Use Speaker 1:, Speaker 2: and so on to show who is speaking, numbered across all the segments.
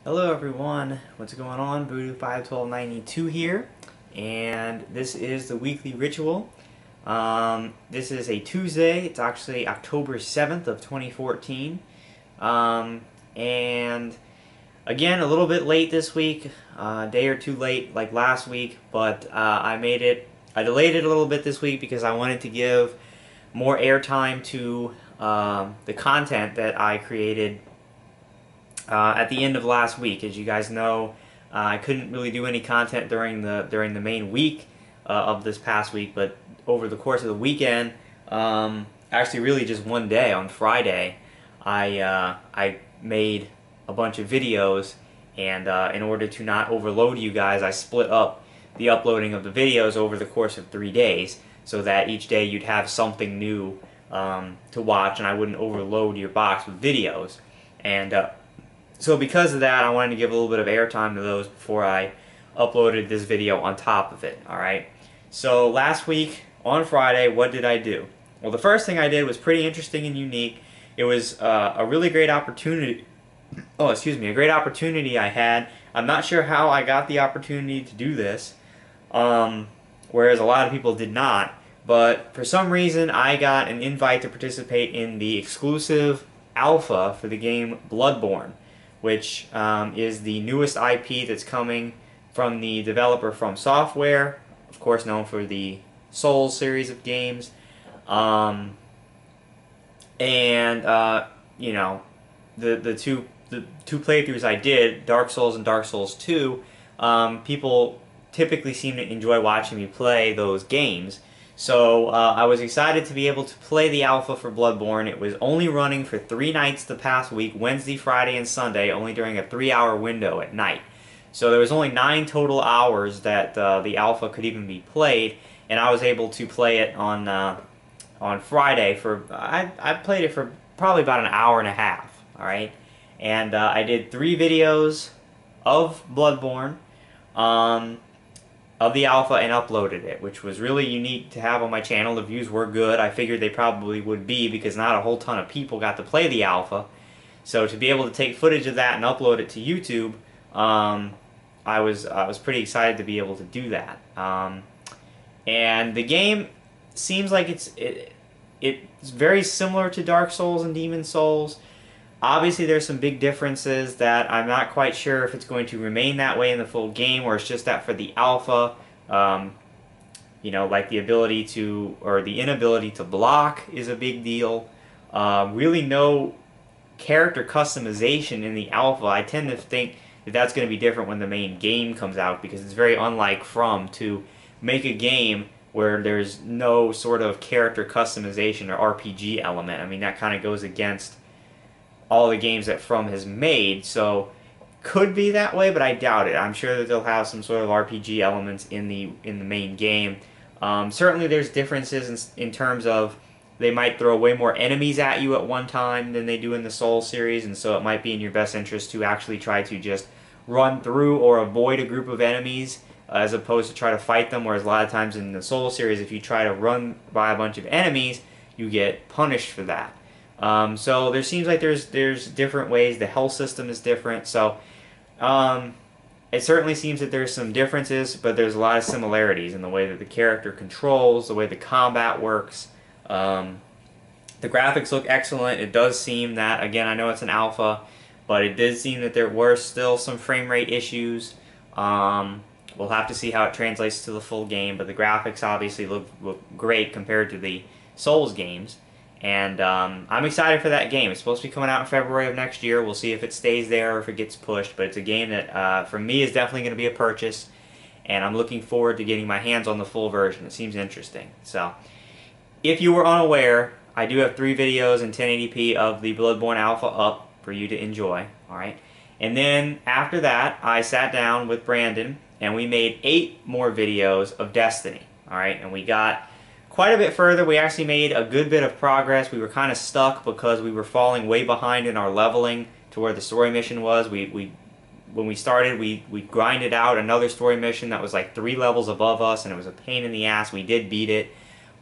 Speaker 1: Hello everyone, what's going on? Voodoo51292 here, and this is the weekly ritual. This is a Tuesday. It's actually October 7th of 2014. And again, a little bit late this week, a day or two late like last week, but I delayed it a little bit this week because I wanted to give more airtime to the content that I created at the end of last week. As you guys know, I couldn't really do any content during the main week of this past week, but over the course of the weekend, actually really just one day on Friday, I made a bunch of videos, and in order to not overload you guys, I split up the uploading of the videos over the course of 3 days, so that each day you'd have something new to watch, and I wouldn't overload your box with videos. And so because of that, I wanted to give a little bit of airtime to those before I uploaded this video on top of it, alright? So last week, on Friday, what did I do? Well, the first thing I did was pretty interesting and unique. It was a really great opportunity, a great opportunity I had. I'm not sure how I got the opportunity to do this, whereas a lot of people did not, but for some reason I got an invite to participate in the exclusive alpha for the game Bloodborne, which is the newest IP that's coming from the developer From Software, of course known for the Souls series of games. You know, the two playthroughs I did, Dark Souls and Dark Souls 2, people typically seem to enjoy watching me play those games. So I was excited to be able to play the alpha for Bloodborne. It was only running for 3 nights the past week, Wednesday, Friday, and Sunday, only during a 3-hour window at night. So there was only 9 total hours that the alpha could even be played, and I was able to play it on Friday for, I played it for probably about an hour and a half, alright? And I did 3 videos of Bloodborne, of the alpha, and uploaded it, which was really unique to have on my channel. The views were good. I figured they probably would be because not a whole ton of people got to play the alpha. So to be able to take footage of that and upload it to YouTube, I was pretty excited to be able to do that. And the game seems like it's very similar to Dark Souls and Demon Souls. Obviously, there's some big differences that I'm not quite sure if it's going to remain that way in the full game, or it's just that for the alpha, you know, like the ability to, or the inability to block is a big deal. Really no character customization in the alpha. I tend to think that that's going to be different when the main game comes out, because it's very unlike From to make a game where there's no sort of character customization or RPG element. I mean, that kind of goes against all the games that From has made, so could be that way, but I doubt it. I'm sure that they'll have some sort of RPG elements in the main game. Certainly there's differences in terms of they might throw way more enemies at you at one time than they do in the Soul series, and so it might be in your best interest to actually try to just run through or avoid a group of enemies as opposed to try to fight them, whereas a lot of times in the Soul series, if you try to run by a bunch of enemies, you get punished for that. So there seems like there's different ways. The health system is different. So it certainly seems that there's some differences, but there's a lot of similarities in the way that the character controls, the way the combat works. The graphics look excellent. It does seem that, again, I know it's an alpha, but it did seem that there were still some frame rate issues. We'll have to see how it translates to the full game, but the graphics obviously look great compared to the Souls games. And I'm excited for that game. It's supposed to be coming out in February of next year. We'll see if it stays there or if it gets pushed. But it's a game that, for me, is definitely going to be a purchase. And I'm looking forward to getting my hands on the full version. It seems interesting. So, if you were unaware, I do have 3 videos in 1080p of the Bloodborne Alpha up for you to enjoy. Alright? And then, after that, I sat down with Brandon, and we made 8 more videos of Destiny. Alright? And we got quite a bit further. We actually made a good bit of progress. We were kind of stuck because we were falling way behind in our leveling to where the story mission was. When we started, we grinded out another story mission that was like 3 levels above us, and it was a pain in the ass. We did beat it,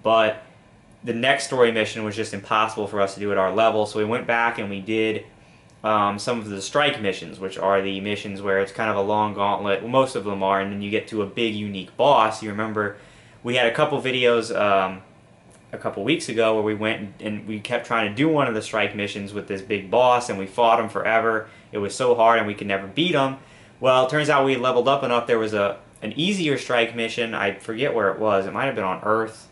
Speaker 1: but the next story mission was just impossible for us to do at our level, so we went back and we did some of the strike missions, which are the missions where it's kind of a long gauntlet. Well, most of them are, and then you get to a big, unique boss. You remember we had a couple videos a couple weeks ago where we went and we kept trying to do one of the strike missions with this big boss, and we fought him forever. It was so hard, and we could never beat him. Well, it turns out we leveled up enough. There was an easier strike mission. I forget where it was. It might have been on Earth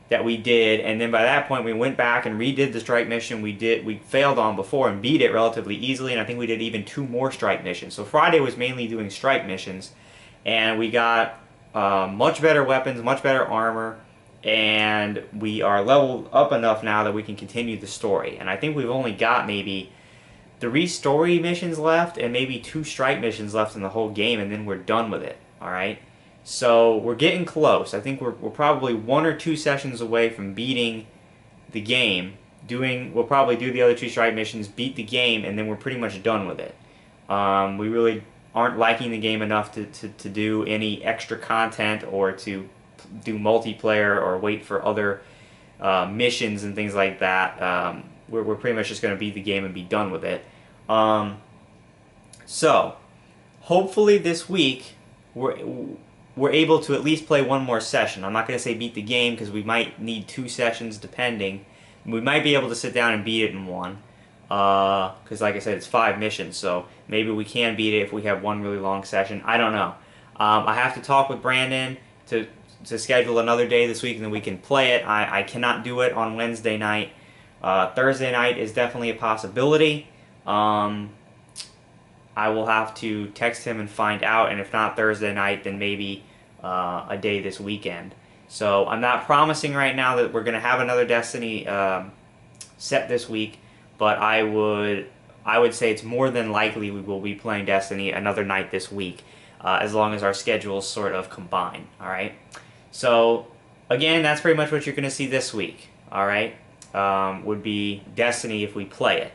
Speaker 1: that we did, and then by that point we went back and redid the strike mission we failed on before and beat it relatively easily, and I think we did even 2 more strike missions. So Friday was mainly doing strike missions, and we got much better weapons, much better armor, and we are leveled up enough now that we can continue the story. And I think we've only got maybe 3 story missions left and maybe 2 strike missions left in the whole game, and then we're done with it. Alright? So we're getting close. I think we're probably 1 or 2 sessions away from beating the game. We'll probably do the other 2 strike missions, beat the game, and then we're pretty much done with it. We really aren't liking the game enough to do any extra content or to do multiplayer or wait for other missions and things like that. We're pretty much just going to beat the game and be done with it. So hopefully this week we're able to at least play 1 more session. I'm not going to say beat the game because we might need 2 sessions depending. We might be able to sit down and beat it in 1. Because like I said, it's 5 missions, so maybe we can beat it if we have 1 really long session. I don't know. I have to talk with Brandon to schedule another day this week and then we can play it. I cannot do it on Wednesday night. Thursday night is definitely a possibility. I will have to text him and find out, and if not Thursday night, then maybe a day this weekend. So I'm not promising right now that we're going to have another Destiny set this week, but I would say it's more than likely we will be playing Destiny another night this week, as long as our schedules sort of combine. All right. So again, that's pretty much what you're going to see this week. All right, would be Destiny if we play it.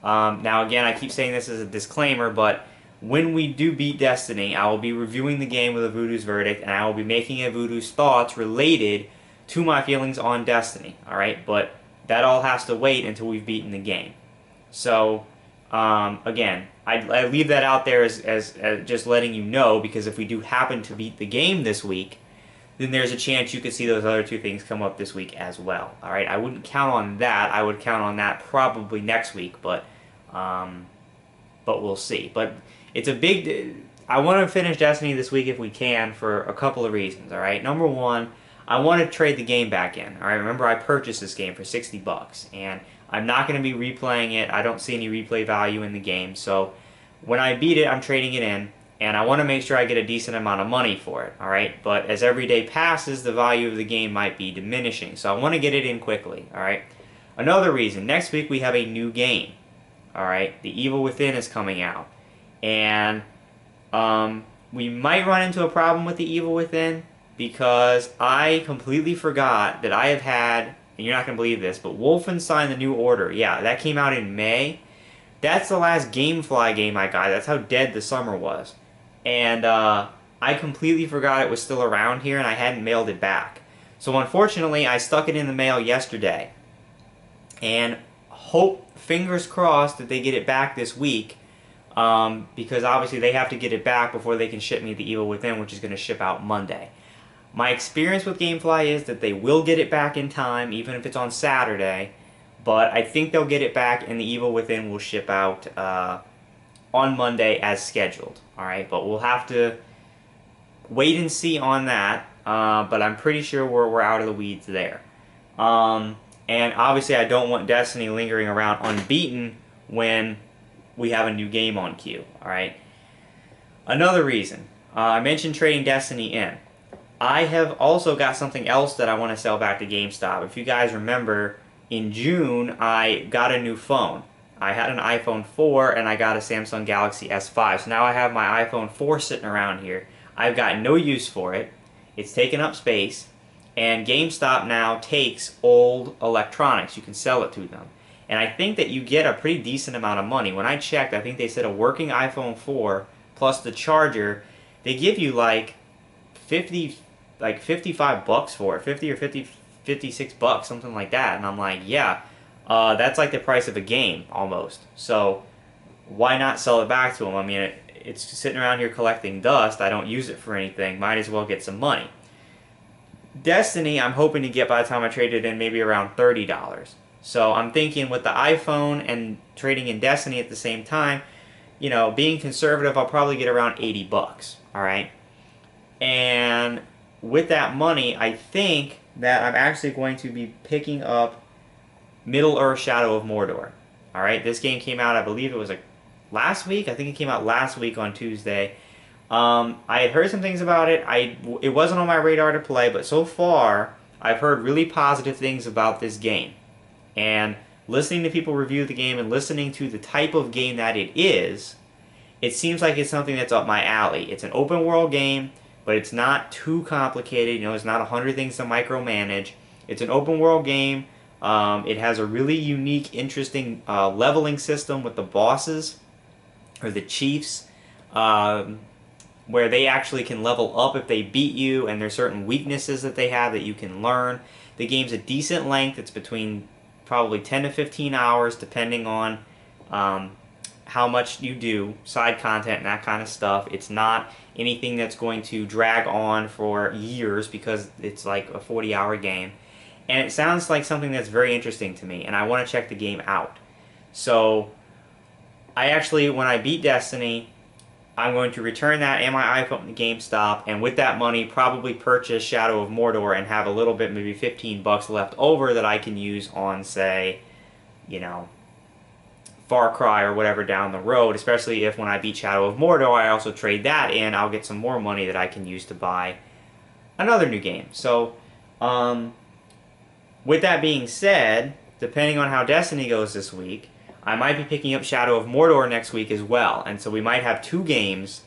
Speaker 1: Now again, I keep saying this as a disclaimer, but when we do beat Destiny, I will be reviewing the game with a Voodoo's Verdict, and I will be making a Voodoo's Thoughts related to my feelings on Destiny, alright? But that all has to wait until we've beaten the game. So, again, I leave that out there as just letting you know, because if we do happen to beat the game this week, then there's a chance you could see those other 2 things come up this week as well. All right, I wouldn't count on that. I would count on that probably next week, but we'll see. But it's a big. I want to finish Destiny this week if we can for a couple of reasons. All right, number 1, I want to trade the game back in. All right, remember I purchased this game for $60, and I'm not going to be replaying it. I don't see any replay value in the game, so when I beat it, I'm trading it in. And I want to make sure I get a decent amount of money for it, alright? But as every day passes, the value of the game might be diminishing. So I want to get it in quickly, alright? Another reason, next week we have a new game, alright? The Evil Within is coming out. And we might run into a problem with the Evil Within because I completely forgot that I have had, and you're not going to believe this, but Wolfenstein The New Order, yeah, that came out in May. That's the last GameFly game I got. That's how dead the summer was. And I completely forgot it was still around here and I hadn't mailed it back. So unfortunately, I stuck it in the mail yesterday. And fingers crossed that they get it back this week. Because obviously they have to get it back before they can ship me the Evil Within, which is going to ship out Monday. My experience with GameFly is that they will get it back in time, even if it's on Saturday. But I think they'll get it back and the Evil Within will ship out on Monday as scheduled. Alright, but we'll have to wait and see on that. But I'm pretty sure we're out of the weeds there. And obviously I don't want Destiny lingering around unbeaten when we have a new game on queue. Alright. Another reason. I mentioned trading Destiny in. I have also got something else that I want to sell back to GameStop. If you guys remember, in June I got a new phone. I had an iPhone 4 and I got a Samsung Galaxy S5. So now I have my iPhone 4 sitting around here. I've got no use for it. It's taking up space. And GameStop now takes old electronics. You can sell it to them. And I think that you get a pretty decent amount of money. When I checked, I think they said a working iPhone 4 plus the charger, they give you like 55 bucks for it. 50 or 56 bucks, something like that. And I'm like, yeah. That's like the price of a game, almost. So, why not sell it back to them? I mean, it's sitting around here collecting dust. I don't use it for anything. Might as well get some money. Destiny, I'm hoping to get by the time I trade it in maybe around $30. So I'm thinking with the iPhone and trading in Destiny at the same time, you know, being conservative, I'll probably get around 80 bucks. All right. And with that money, I think that I'm actually going to be picking up Middle-earth: Shadow of Mordor. All right. This game came out, I believe it was like last week. I think it came out last week on Tuesday. I had heard some things about it. It wasn't on my radar to play, but so far I've heard really positive things about this game. And listening to people review the game and listening to the type of game that it seems like it's something that's up my alley. It's an open world game, but it's not too complicated. You know, it's not 100 things to micromanage. It's an open world game. It has a really unique, interesting leveling system with the bosses, or the chiefs, where they actually can level up if they beat you, and there's certain weaknesses that they have that you can learn. The game's a decent length. It's between probably 10 to 15 hours, depending on how much you do, side content and that kind of stuff. It's not anything that's going to drag on for years because it's like a 40-hour game. And it sounds like something that's very interesting to me, and I want to check the game out. So I actually, when I beat Destiny, I'm going to return that and my iPhone to GameStop, and with that money probably purchase Shadow of Mordor and have a little bit, maybe 15 bucks left over that I can use on, say, you know, Far Cry or whatever down the road, especially if when I beat Shadow of Mordor I also trade that in, I'll get some more money that I can use to buy another new game. So, with that being said, depending on how Destiny goes this week, I might be picking up Shadow of Mordor next week as well, and so we might have two games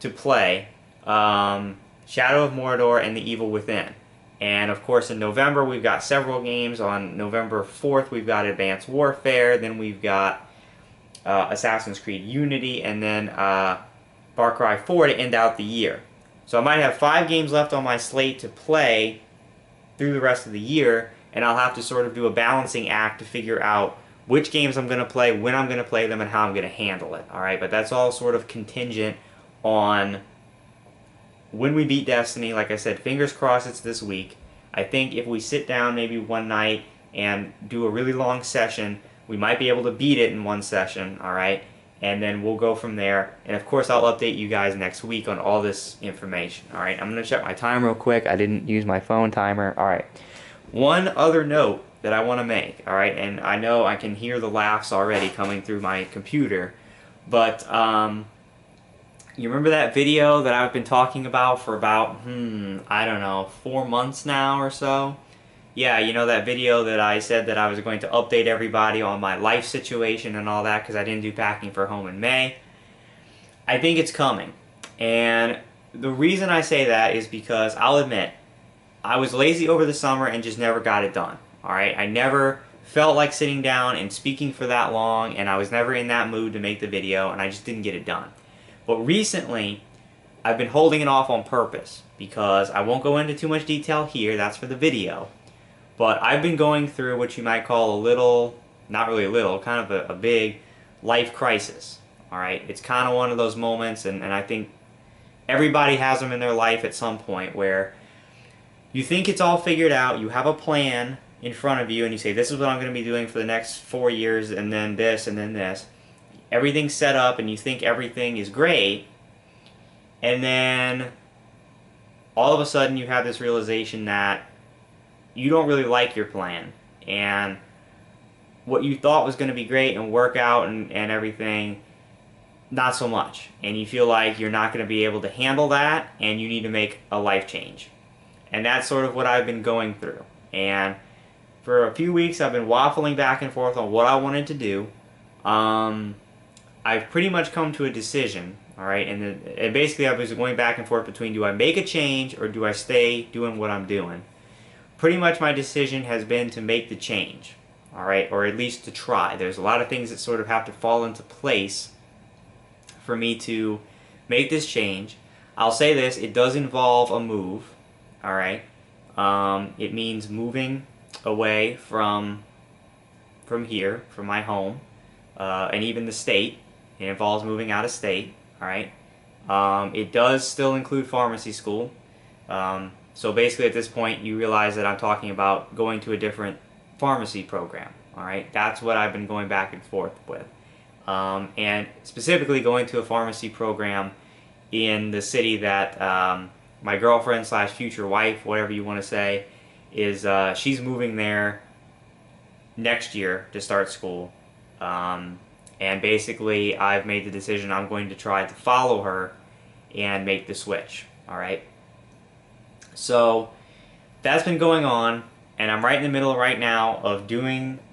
Speaker 1: to play, Shadow of Mordor and The Evil Within. And of course in November we've got several games. On November 4th we've got Advanced Warfare, then we've got Assassin's Creed Unity, and then Far Cry 4 to end out the year. So I might have 5 games left on my slate to play through the rest of the year, and I'll have to sort of do a balancing act to figure out which games I'm going to play, when I'm going to play them, and how I'm going to handle it. Alright, but that's all sort of contingent on when we beat Destiny. Like I said, fingers crossed it's this week. I think if we sit down maybe one night and do a really long session, we might be able to beat it in one session, alright? And then we'll go from there. And of course I'll update you guys next week on all this information. Alright, I'm going to check my time real quick. I didn't use my phone timer. Alright. One other note that I want to make, alright, and I know I can hear the laughs already coming through my computer, but you remember that video that I've been talking about for about, I don't know, 4 months now or so? Yeah, you know that video that I said that I was going to update everybody on my life situation and all that because I didn't do packing for home in May? I think it's coming. And the reason I say that is because I'll admit, I was lazy over the summer and just never got it done. Alright, I never felt like sitting down and speaking for that long, and I was never in that mood to make the video, and I just didn't get it done. But recently, I've been holding it off on purpose, because I won't go into too much detail here, that's for the video. But I've been going through what you might call a little, not really a little, kind of a big life crisis. Alright, it's kind of one of those moments, and I think everybody has them in their life at some point, where you think it's all figured out, you have a plan in front of you, and you say, this is what I'm going to be doing for the next 4 years, and then this, and then this. Everything's set up, and you think everything is great, and then all of a sudden you have this realization that you don't really like your plan, and what you thought was going to be great and work out and everything, not so much. And you feel like you're not going to be able to handle that, and you need to make a life change. And that's sort of what I've been going through. And for a few weeks I've been waffling back and forth on what I wanted to do. I've pretty much come to a decision, alright? And basically I was going back and forth between, do I make a change or do I stay doing what I'm doing? Pretty much my decision has been to make the change, alright? Or at least to try. There's a lot of things that sort of have to fall into place for me to make this change. I'll say this, it does involve a move, alright? It means moving away from here, from my home, and even the state, It involves moving out of state. All right. It does still include pharmacy school. So basically, at this point, you realize that I'm talking about going to a different pharmacy program. All right. That's what I've been going back and forth with, and specifically going to a pharmacy program in the city that my girlfriend slash future wife, whatever you want to say, is she's moving there next year to start school. And basically, I've made the decision I'm going to try to follow her and make the switch. All right. So that's been going on, and I'm right in the middle right now of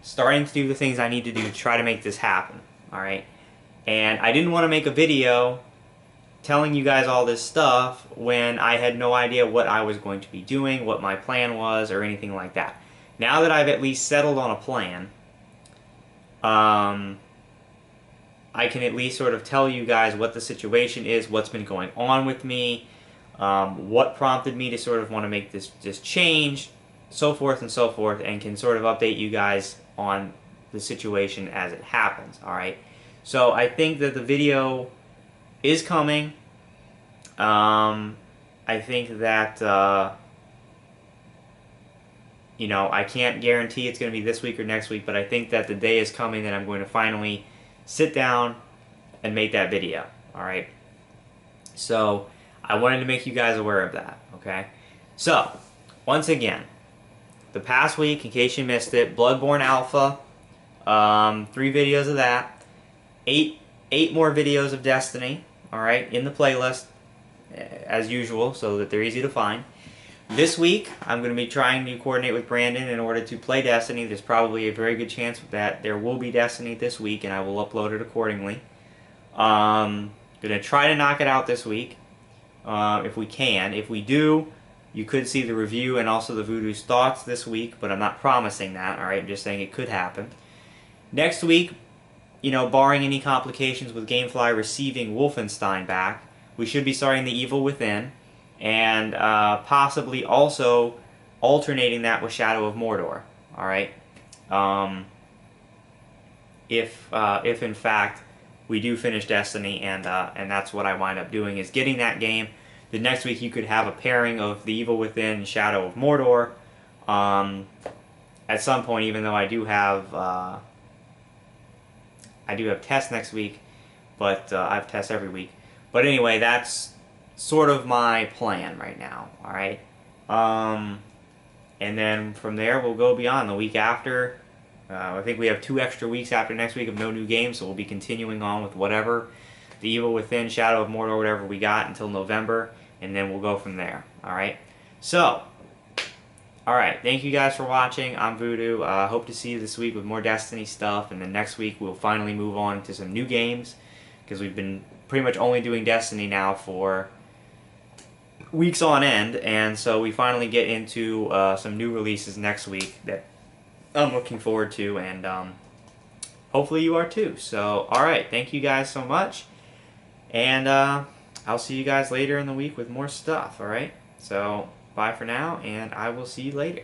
Speaker 1: starting to do the things I need to do to try to make this happen. All right. And I didn't want to make a video telling you guys all this stuff when I had no idea what I was going to be doing, what my plan was, or anything like that. Now that I've at least settled on a plan, I can at least sort of tell you guys what the situation is, what's been going on with me, what prompted me to sort of want to make this change, so forth and so forth, and can sort of update you guys on the situation as it happens, alright? So I think that the video is coming. I think that, you know, I can't guarantee it's going to be this week or next week, but I think that the day is coming that I'm going to finally sit down and make that video, alright? So, I wanted to make you guys aware of that, okay? So, once again, the past week, in case you missed it, Bloodborne Alpha, 3 videos of that, 8 more videos of Destiny, alright, in the playlist, as usual, so that they're easy to find. This week, I'm going to be trying to coordinate with Brandon in order to play Destiny. There's probably a very good chance that there will be Destiny this week, and I will upload it accordingly. Going to try to knock it out this week, if we can. If we do, you could see the review and also the Voodoo's thoughts this week, but I'm not promising that, alright? I'm just saying it could happen. Next week, you know, barring any complications with Gamefly receiving Wolfenstein back, we should be starting The Evil Within, and possibly also alternating that with Shadow of Mordor, alright? If in fact we do finish Destiny, and that's what I wind up doing, is getting that game. The next week you could have a pairing of The Evil Within and Shadow of Mordor. At some point, even though I do have tests next week, but I have tests every week. But anyway, that's sort of my plan right now, alright? And then from there, we'll go beyond the week after. I think we have 2 extra weeks after next week of no new games, so we'll be continuing on with whatever, The Evil Within, Shadow of Mordor, whatever we got until November, and then we'll go from there, alright? So, alright, thank you guys for watching. I'm Voodoo. Hope to see you this week with more Destiny stuff, and then next week we'll finally move on to some new games, because we've been pretty much only doing Destiny now for weeks on end, and so we finally get into some new releases next week that I'm looking forward to, and hopefully you are too. So, alright, thank you guys so much, and I'll see you guys later in the week with more stuff, alright? So, bye for now, and I will see you later.